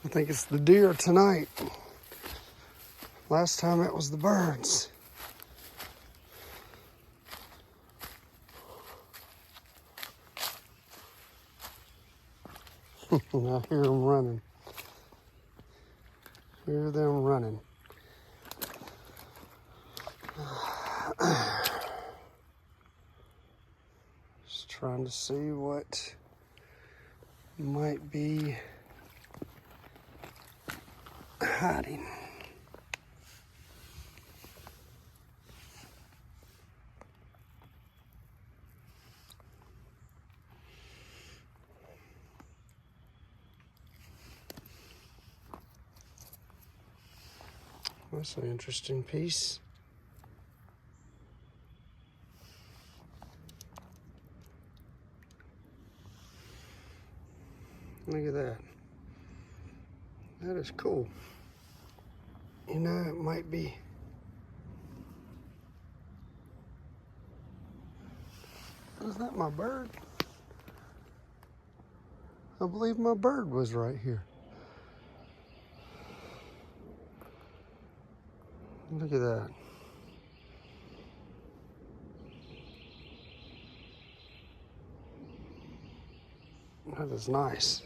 I think it's the deer tonight. Last time it was the birds. I hear them running. Hear them running. Just trying to see what might be hiding. That's an interesting piece. Look at that. That is cool. You know, it might be. Is that my bird? I believe my bird was right here. Look at that. That is nice.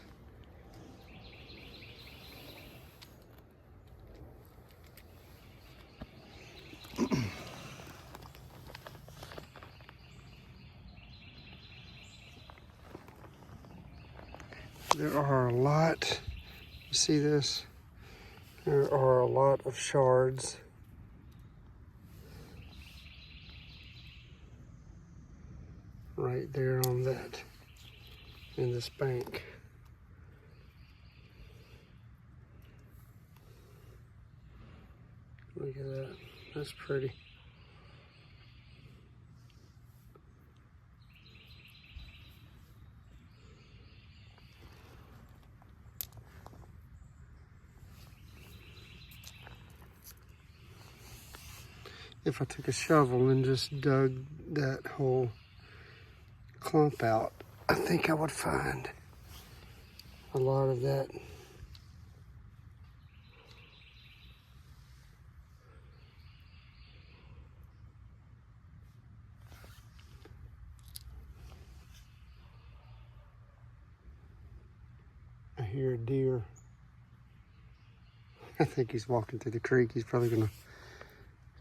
There are a lot, you see this? There are a lot of shards. Right there on that, in this bank. Look at that, that's pretty. If I took a shovel and just dug that whole clump out, I think I would find a lot of that. I hear a deer. I think he's walking through the creek. He's probably gonna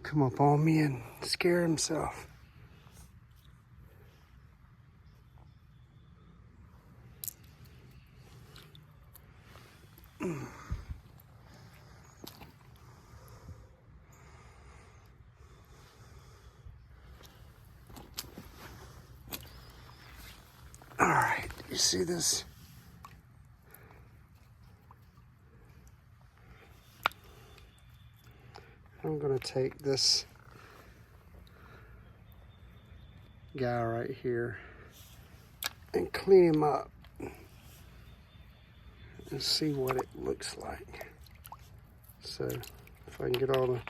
come up on me and scare himself. All right, you see this? I'm gonna take this guy right here and clean him up and see what it looks like. So if I can get all the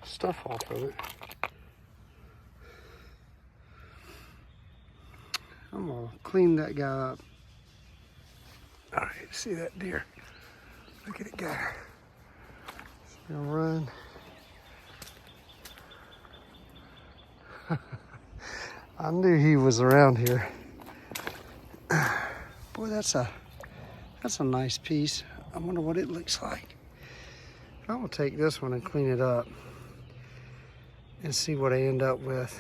stuff off of it, I'm gonna clean that guy up. All right, see that deer? Look at it go. It's gonna run. I knew he was around here. Boy, that's a nice piece. I wonder what it looks like. I'm gonna take this one and clean it up and see what I end up with,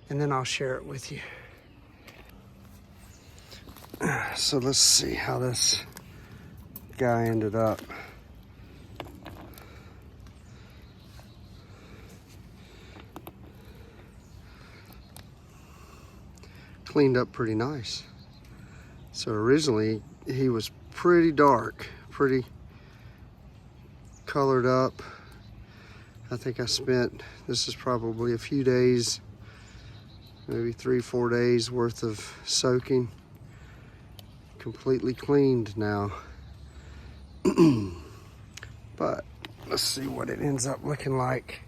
and then I'll share it with you. So let's see how this guy ended up. Cleaned up pretty nice. So originally he was pretty dark, pretty colored up. I think I spent, this is probably a few days, maybe 3-4 days worth of soaking. Completely cleaned now. But let's see what it ends up looking like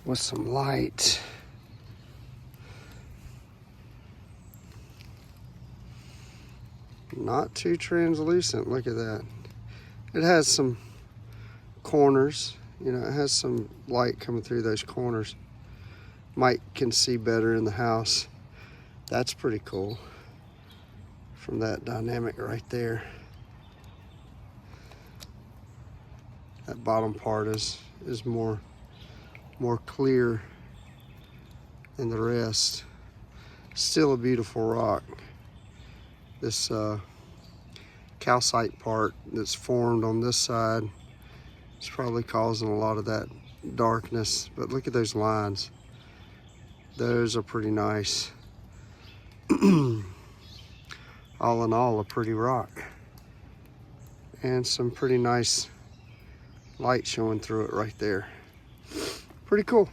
with some light. Not too translucent, look at that. It has some corners, you know, it has some light coming through those corners. Mike can see better in the house. That's pretty cool from that dynamic right there. That bottom part is more clear than the rest. Still a beautiful rock. This calcite part that's formed on this side is probably causing a lot of that darkness, but look at those lines. Those are pretty nice. All in all, a pretty rock. And some pretty nice light showing through it right there. Pretty cool.